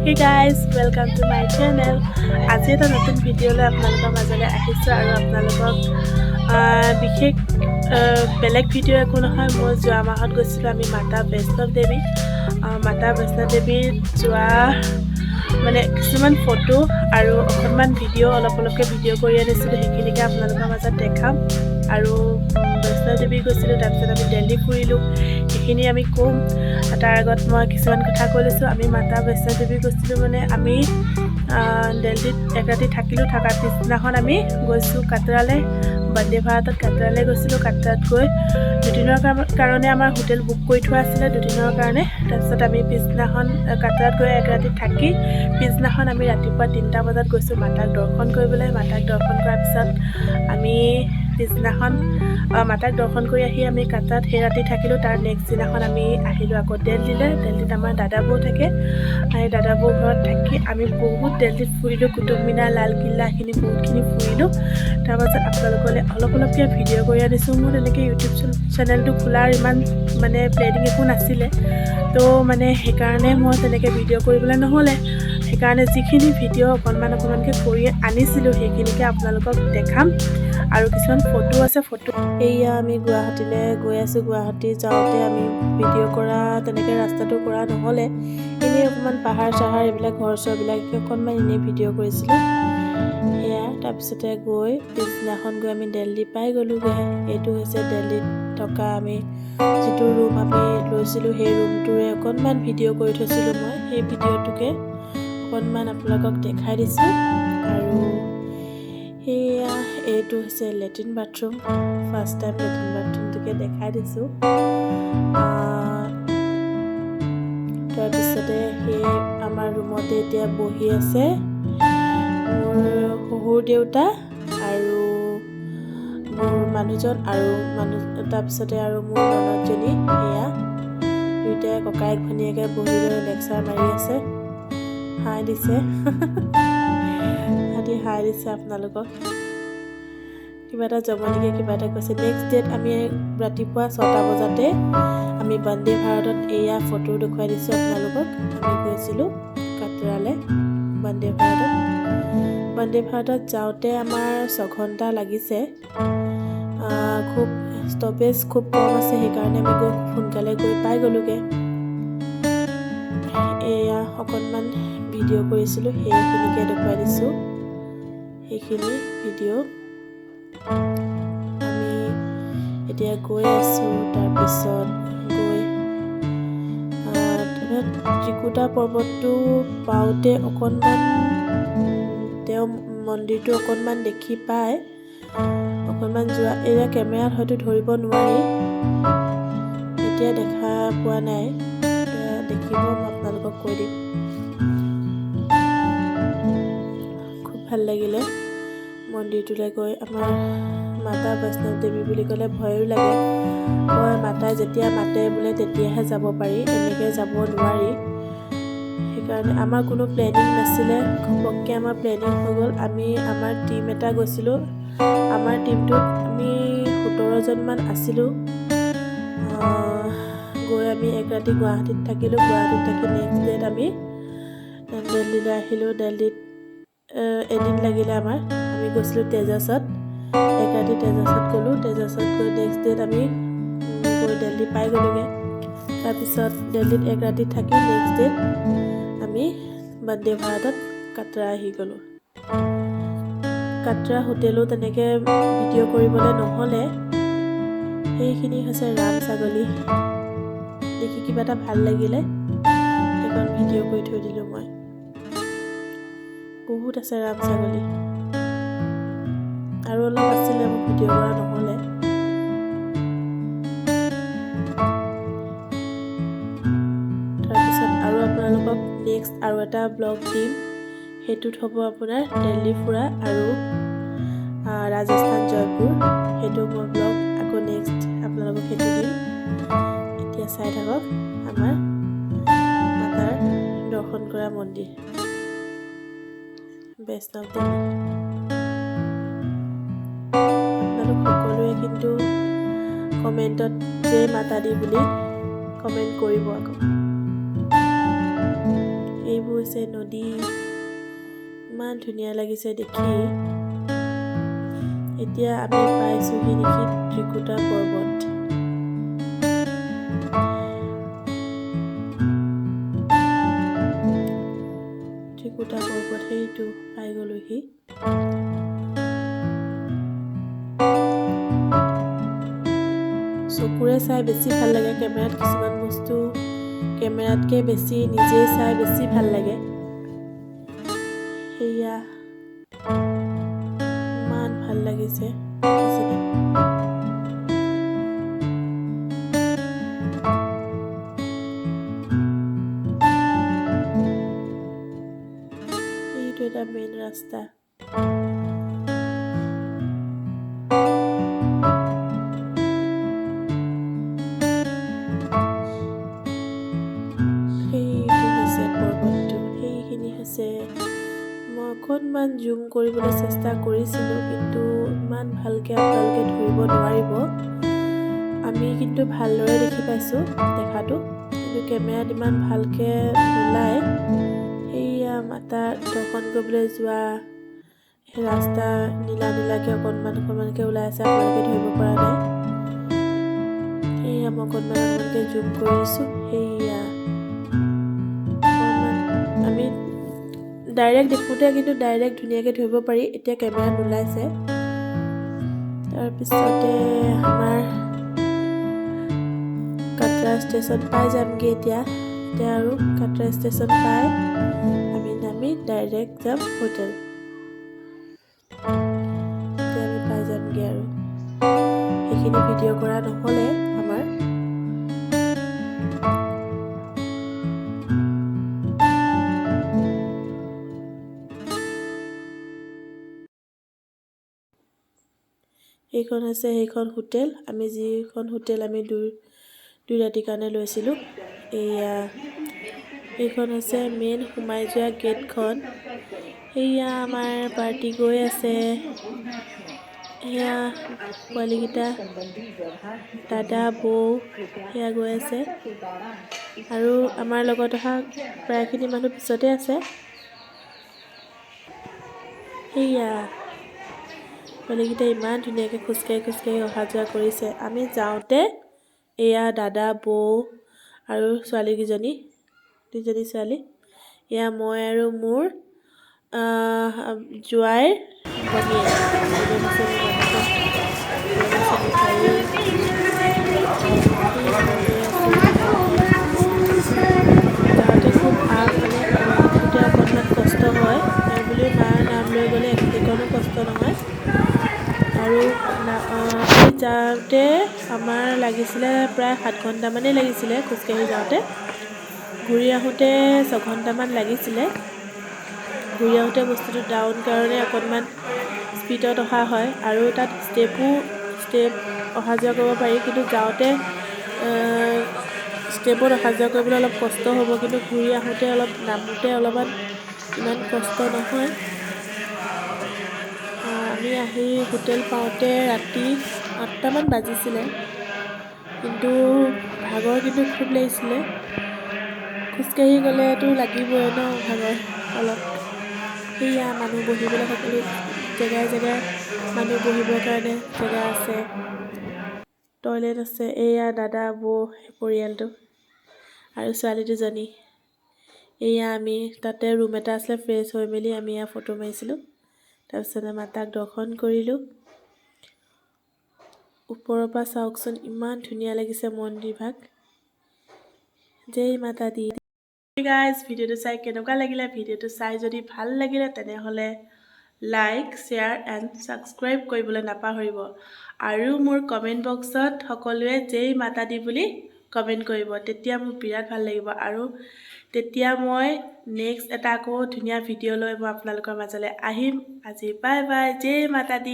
Hey guys, welcome to my channel. আজি এটা নতুন ভিডিঅ' লৈ আপোনালোকৰ মাজলৈ আহিছোঁ আৰু আপোনালোকক বিশেষ বেলেগ ভিডিঅ' একো নহয়। মই যোৱা মাহত গৈছিলোঁ আমি মাতা বৈষ্ণৱ দেৱীৰ যোৱা মানে কিছুমান ফটো আৰু অকণমান ভিডিঅ' অলপকৈ ভিডিঅ' কৰি আনিছিলোঁ, সেইখিনিকে আপোনালোকৰ মাজত দেখাম। আৰু বৈষ্ণৱ দেৱী গৈছিলোঁ, তাৰপিছত আমি দিল্লী ফুৰিলোঁ, সেইখিনি আমি ক'ম। তাৰ আগত মই কিছুমান কথা কৈ লৈছোঁ। আমি মাতা বৈষ্ণৱ দেৱী গৈছিলোঁ মানে আমি দিল্লীত এক ৰাতি থাকিলোঁ। থকাৰ পিছদিনাখন আমি গৈছোঁ কাটৰালৈ, বন্দে ভাৰতত কাটৰালৈ গৈছিলোঁ। কাটৰাত গৈ দুদিনৰ কাৰণে আমাৰ হোটেল বুক কৰি থোৱা আছিলে, দুদিনৰ কাৰণে। তাৰপিছত আমি পিছদিনাখন কাটৰাত গৈ এক ৰাতি থাকি পিছদিনাখন আমি ৰাতিপুৱা 3টা বজাত গৈছোঁ মাতাক দৰ্শন কৰিবলৈ। মাতাক দৰ্শন কৰাৰ পিছত আমি পিছদিনাখন মাতাক দৰ্শন কৰি আহি আমি কাটৰাত সেই ৰাতি থাকিলোঁ। তাৰ নেক্সট দিনাখন আমি আহিলোঁ আকৌ দিল্লীলৈ। দিল্লীত আমাৰ দাদাবৌ থাকে, সেই দাদাবৌ ঘৰত থাকি আমি বহুত দিল্লীত ফুৰিলোঁ। কুটুব মিনাৰ, লালকিল্লা, এইখিনি বহুতখিনি ফুৰিলোঁ। তাৰপাছত আপোনালোকলৈ অলপকৈ ভিডিঅ' কৰি আনিছোঁ। মোৰ তেনেকৈ ইউটিউব চেনেলটো খোলাৰ ইমান মানে প্লেনিং একো নাছিলে, তো মানে সেইকাৰণে মই তেনেকৈ ভিডিঅ' কৰিবলৈ নহ'লে। সেইকাৰণে যিখিনি ভিডিঅ' অকণমানকৈ কৰি আনিছিলোঁ সেইখিনিকে আপোনালোকক দেখাম। আৰু কিছুমান ফটো আছে, ফটো এয়া আমি গুৱাহাটীলৈ গৈ আছোঁ। গুৱাহাটী যাওঁতে আমি ভিডিঅ' কৰা তেনেকৈ ৰাস্তাটো কৰা নহ'লে, এনেই অকণমান পাহাৰ চাহাৰ এইবিলাক ঘৰ চৰবিলাক অকণমান এনেই ভিডিঅ' কৰিছিলোঁ সেয়া। তাৰপিছতে গৈ পিছদিনাখন গৈ আমি দিল্লী পাই গ'লোঁগৈ। এইটো হৈছে দিল্লীত থকা আমি যিটো ৰুম আমি লৈছিলোঁ, সেই ৰুমটোৰে অকণমান ভিডিঅ' কৰি থৈছিলোঁ মই। সেই ভিডিঅ'টোকে অকণমান আপোনালোকক দেখাই দিছোঁ। আৰু সেয়া এইটো হৈছে latrine bathroom. First time latrine বাথৰুমটোকে দেখাই দিছোঁ। তাৰপিছতে সেই আমাৰ ৰুমতে এতিয়া বহি আছে মোৰ শহুৰ দেউতা আৰু মোৰ মানুহজন আৰু তাৰপিছতে আৰু মোৰ ননদজনী। সেয়া দুয়োটাই ককায়েক ভনীয়েকে বহি লৈ লেকচাৰ মাৰি আছে, হাই দিছে হাই দিছে আপোনালোকক। কিবা এটা জমনিকৈ কিবা এটা কৈছে। নেক্সট ডেট আমি ৰাতিপুৱা 6টা বজাতে আমি বন্দে ভাৰতত এয়া ফটো দেখুৱাই দিছোঁ আপোনালোকক। আমি গৈছিলোঁ কাটৰালৈ বন্দে ভাৰতত। বন্দে ভাৰতত যাওঁতে আমাৰ 6 ঘণ্টা লাগিছে। খুব ষ্টপেজ খুব কম আছে, সেইকাৰণে আমি সোনকালে গৈ পাই গ'লোগৈ। এয়া অকণমান ভিডিঅ' কৰিছিলোঁ, সেইখিনিকে দেখুৱাই দিছোঁ। সেইখিনি ভিডিঅ' আমি এতিয়া গৈ আছোঁ। তাৰপিছত গৈ ত্ৰিকুটা পৰ্বতটো পাওঁতে অকণমান তেওঁ মন্দিৰটো অকণমান দেখি পায়, অকণমান যোৱা এয়া কেমেৰাত হয়তো ধৰিব নোৱাৰি, এতিয়া দেখা পোৱা নাই। দেখিব মই আপোনালোকক কৈ দিম। খুব ভাল লাগিলে মন্দিৰটোলৈ গৈ। আমাৰ মাতা বৈষ্ণৱ দেৱী বুলি ক'লে ভয়ো লাগে। মাতাই যেতিয়া মাতে বোলে তেতিয়াহে যাব পাৰি, এনেকৈ যাব নোৱাৰি। সেইকাৰণে আমাৰ কোনো প্লেনিং নাছিলে, ঘপককৈ আমাৰ প্লেনিং হৈ গ'ল। আমি আমাৰ টীম এটা গৈছিলোঁ। আমাৰ টীমটোত আমি 17জনমান আছিলোঁ। গৈ আমি এক ৰাতি গুৱাহাটীত থাকিলোঁ। গুৱাহাটীত থাকি নেক্সট ডেট আমি দিল্লীলৈ আহিলোঁ। দিল্লীত এদিন লাগিলে আমাৰ। আমি গৈছিলোঁ তেজছত, এক ৰাতি তেজছত গ'লোঁ। তেজছত গৈ নেক্সট ডেট আমি গৈ দিল্লী পাই গ'লোগৈ। তাৰপিছত দিল্লীত এক ৰাতি থাকি নেক্সট ডেট আমি বন্দে ভাৰতত কাটৰা আহি গ'লোঁ। কাটৰা হোটেলো তেনেকৈ ভিডিঅ' কৰিবলৈ নহ'লে। সেইখিনি হৈছে ৰাম ছাগলী, দেখি কিবা এটা ভাল লাগিলে, সেইখন ভিডিঅ' কৰি থৈ দিলোঁ মই। বহুত আছে ৰাম ছাগলী, আৰু অলপ আছিলে, মোক ভিডিঅ' কৰা নহ'লে। তাৰপিছত আৰু আপোনালোকক নেক্সট আৰু এটা ব্লগ দিম, সেইটোত হ'ব আপোনাৰ দিল্লী ফুৰা আৰু ৰাজস্থান জয়পুৰ। সেইটো মই ব্লগ আকৌ নেক্সট আপোনালোকক সেইটো দিম। এতিয়া চাই থাকক আমাৰ মাতাৰ দৰ্শন কৰা মন্দিৰ বৈষ্ণৱ দেৱী। আপোনালোক সকলোৱে কিন্তু কমেণ্টত জয় মাতা দি বুলি কমেণ্ট কৰিব আকৌ। এইবোৰ হৈছে নদী, ইমান ধুনীয়া লাগিছে দেখি। এতিয়া আমি পাইছোহি নেকি ত্ৰিকুটা পৰ্বত। ত্ৰিকুটা পৰ্বত সেইটো পাই গলোহি। চকুৰে চাই বেছি ভাল লাগে, কেমেৰাত কিছুমান বস্তু কেমেৰাতকৈ বেছি নিজে চাই বেছি ভাল লাগে। সেয়া ইমান ভাল লাগিছে। এইটো এটা মেইন ৰাস্তা। মই অকণমান জুম কৰিবলৈ চেষ্টা কৰিছিলোঁ, কিন্তু ইমান ভালকৈ আপোনালোকে ধৰিব নোৱাৰিব। আমি কিন্তু ভালদৰে দেখি পাইছোঁ দেখাটো, কিন্তু কেমেৰাত ইমান ভালকৈ নোলায়। সেয়া মাতা দৰ্শন কৰিবলৈ যোৱা সেই ৰাস্তা নীলা নীলাকৈ অকণমানকৈ ওলাই আছে, আপোনালোকে ধৰিব পৰা নাই। সেয়া মই অকণমানকৈ জুম কৰি দিছোঁ। সেয়া আমি ডাইৰেক্ট দেখোঁতে কিন্তু ডাইৰেক্ট ধুনীয়াকৈ ধৰিব পাৰি, এতিয়া কেমেৰাত নোলাইছে। তাৰপিছতে আমাৰ কাটৰা ষ্টেচন পাই যামগৈ। এতিয়া আৰু কাটৰা ষ্টেচন পাই আমি নামি ডাইৰেক্ট যাম হোটেল। এতিয়া আমি পাই যামগৈ আৰু সেইখিনি ভিডিঅ' কৰা নহ'লে আমাৰ। এইখন হৈছে সেইখন হোটেল, আমি যিখন হোটেল আমি দুই ৰাতিৰ কাৰণে লৈছিলোঁ। এইখন হৈছে মেইন সোমাই যোৱা গেটখন। সেয়া আমাৰ পাৰ্টি গৈ আছে। সেয়া পোৱালীকেইটা দাদা বৌ সেয়া গৈ আছে, আৰু আমাৰ লগত অহা প্ৰায়খিনি মানুহ পিছতে আছে। সেয়া পোৱালীকেইটা ইমান ধুনীয়াকৈ খোজকাঢ়ি অহা যোৱা কৰিছে। আমি যাওঁতে এয়া দাদা বৌ আৰু ছোৱালীকেইজনী, দুজনী ছোৱালী। এয়া মই আৰু মোৰ জোৱাইৰ ভনীয়েক। যাওঁতে খুব উঠোঁতে অকণমান কষ্ট হয়, বুলিও মাৰ নাম লৈ গ'লে একো কষ্ট নহয়। আৰু যাওঁতে আমাৰ লাগিছিলে প্ৰায় 7 ঘণ্টামানেই লাগিছিলে খোজকাঢ়ি যাওঁতে। ঘূৰি আহোঁতে 6 ঘণ্টামান লাগিছিলে। ঘূৰি আহোঁতে বস্তুটো ডাউন কাৰণে অকণমান স্পীডত অহা হয়, আৰু তাত ষ্টেপ অহা যোৱা কৰিব পাৰি, কিন্তু যাওঁতে ষ্টেপত অহা যোৱা কৰিবলৈ অলপ কষ্ট হ'ব, কিন্তু ঘূৰি আহোঁতে নামোতে অলপমান ইমান কষ্ট নহয়। আমি আহি হোটেল পাওঁতে ৰাতি 8টামান বাজিছিলে, কিন্তু ভাগৰ কিন্তু খুব লাগিছিলে। খোজকাঢ়ি গ'লেতো লাগিবই ন ভাগৰ অলপ। সেয়া মানুহ বহিবলৈ সকলো জেগাই মানুহ বহিবৰ কাৰণে জেগা আছে, টয়লেট আছে। এয়া দাদা বৌ পৰিয়ালটো আৰু ছোৱালী দুজনী। এয়া আমি তাতে ৰুম এটা আছিলে, ফ্ৰেছ হৈ মেলি আমি এয়া ফটো মাৰিছিলোঁ। তাৰপিছতে মাতাক দৰ্শন কৰিলোঁ। ওপৰৰ পৰা চাওকচোন ইমান ধুনীয়া লাগিছে মন্দিৰভাগ। জয় মাতা দি। গাইজ, ভিডিঅ'টো চাই কেনেকুৱা লাগিলে? ভিডিঅ'টো চাই যদি ভাল লাগিলে তেনেহ'লে লাইক, শ্বেয়াৰ এণ্ড ছাবস্ক্ৰাইব কৰিবলৈ নাপাহৰিব। আৰু মোৰ কমেণ্ট বক্সত সকলোৱে জয় মাতা দি বুলি কমেণ্ট কৰিব, তেতিয়া মোৰ বিৰাট ভাল লাগিব। আৰু তেতিয়া মই নেক্সট এটা আকৌ ধুনীয়া ভিডিঅ' লৈ মই আপোনালোকৰ মাজলৈ আহিম। আজি বাই বাই, জয় মাতা দি।